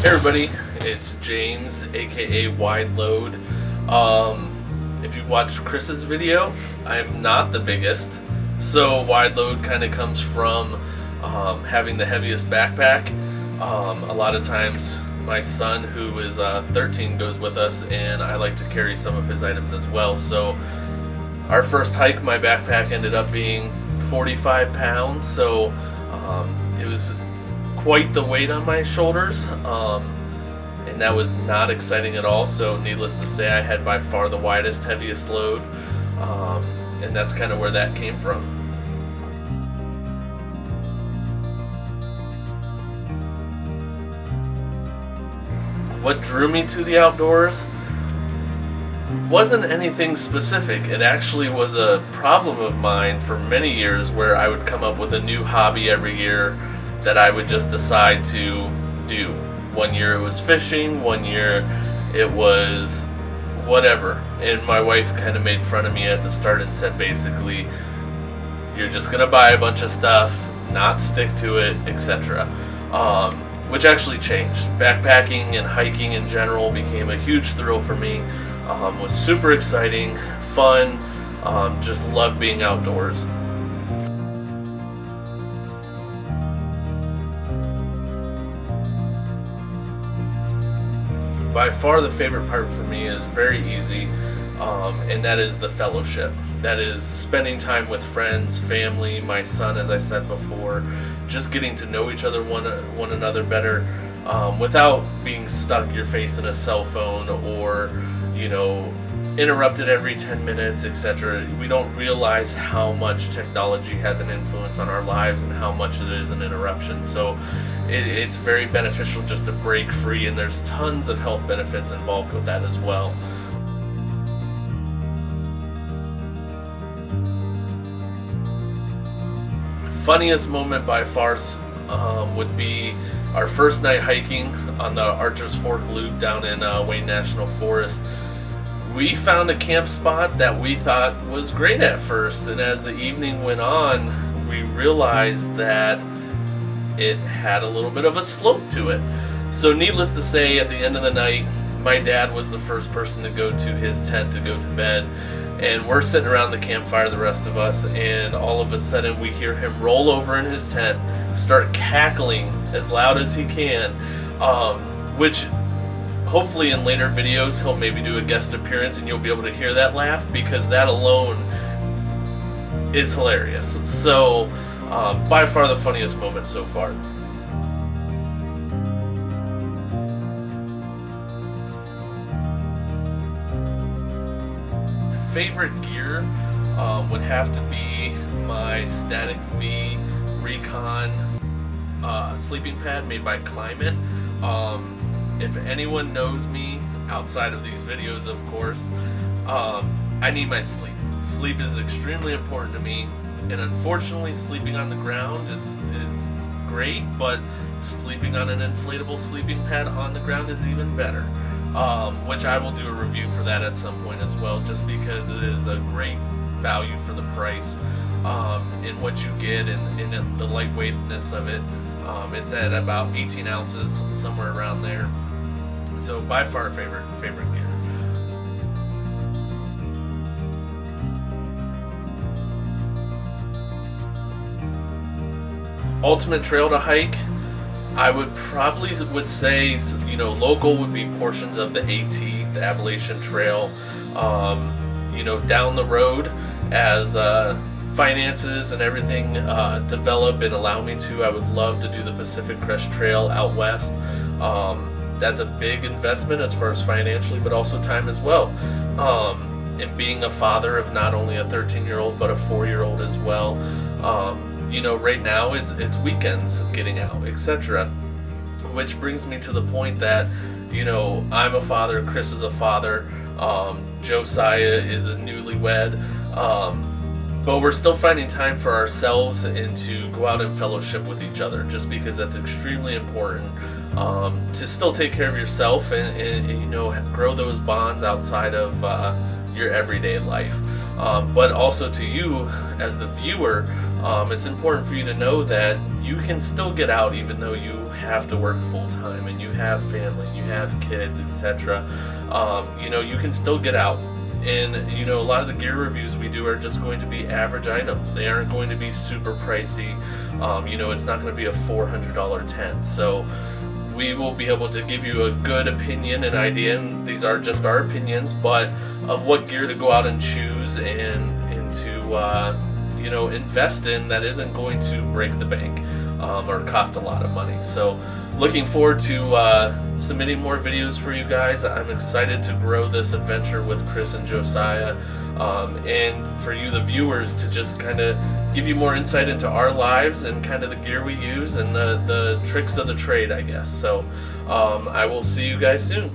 Hey everybody, it's James, aka Wide Load. If you've watched Chris's video, I'm not the biggest, so Wide Load kind of comes from having the heaviest backpack. A lot of times my son, who is 13, goes with us, and I like to carry some of his items as well. So our first hike, my backpack ended up being 45 pounds, so it was quite the weight on my shoulders, and that was not exciting at all. So needless to say, I had by far the widest, heaviest load, and that's kind of where that came from. What drew me to the outdoors wasn't anything specific. It actually was a problem of mine for many years, where I would come up with a new hobby every year that I would just decide to do. One year it was fishing, one year it was whatever. And my wife kind of made fun of me at the start and said, basically, you're just gonna buy a bunch of stuff, not stick to it, etc. Which actually changed. Backpacking and hiking in general became a huge thrill for me. Was super exciting, fun, just loved being outdoors. By far the favorite part for me is very easy, and that is the fellowship. That is spending time with friends, family, my son, as I said before, just getting to know each other, one another better, without being stuck your face in a cell phone or, interrupted every 10 minutes, etc. We don't realize how much technology has an influence on our lives and how much it is an interruption. So it's very beneficial just to break free, and there's tons of health benefits involved with that as well. Funniest moment by far would be our first night hiking on the Archer's Fork Loop down in Wayne National Forest. We found a camp spot that we thought was great at first, and as the evening went on, we realized that it had a little bit of a slope to it. So needless to say, at the end of the night, my dad was the first person to go to his tent to go to bed, and we're sitting around the campfire, the rest of us, and all of a sudden we hear him roll over in his tent, start cackling as loud as he can, which hopefully in later videos he'll maybe do a guest appearance and you'll be able to hear that laugh, because that alone is hilarious. So by far the funniest moment so far. Favorite gear would have to be my Static V Recon sleeping pad made by Climate. If anyone knows me outside of these videos, of course, I need my sleep. Sleep is extremely important to me, and unfortunately sleeping on the ground is great, but sleeping on an inflatable sleeping pad on the ground is even better, which I will do a review for that at some point as well, just because it is a great value for the price in what you get, and the lightweightness of it. It's at about 18 ounces, somewhere around there. So by far favorite gear. Ultimate trail to hike, I would say, local would be portions of the AT, the Appalachian Trail. Down the road, as finances and everything develop and allow me to, I would love to do the Pacific Crest Trail out west. That's a big investment as far as financially, but also time as well. And being a father of not only a 13-year-old but a 4-year-old as well, right now it's weekends getting out, etc. Which brings me to the point that, I'm a father, Chris is a father, Josiah is a newlywed, but we're still finding time for ourselves and to go out and fellowship with each other, just because that's extremely important, to still take care of yourself and grow those bonds outside of your everyday life. But also to you as the viewer, it's important for you to know that you can still get out even though you have to work full time and you have family, you have kids, etc., you know, you can still get out. And you know, a lot of the gear reviews we do are just going to be average items. They aren't going to be super pricey. You know, it's not going to be a $400 tent. So we will be able to give you a good opinion and idea, and these are just our opinions, but of what gear to go out and choose and to you know, invest in that isn't going to break the bank or cost a lot of money. So looking forward to submitting more videos for you guys. I'm excited to grow this adventure with Chris and Josiah, and for you, the viewers, to just kind of give you more insight into our lives and kind of the gear we use and the tricks of the trade, I guess. So I will see you guys soon.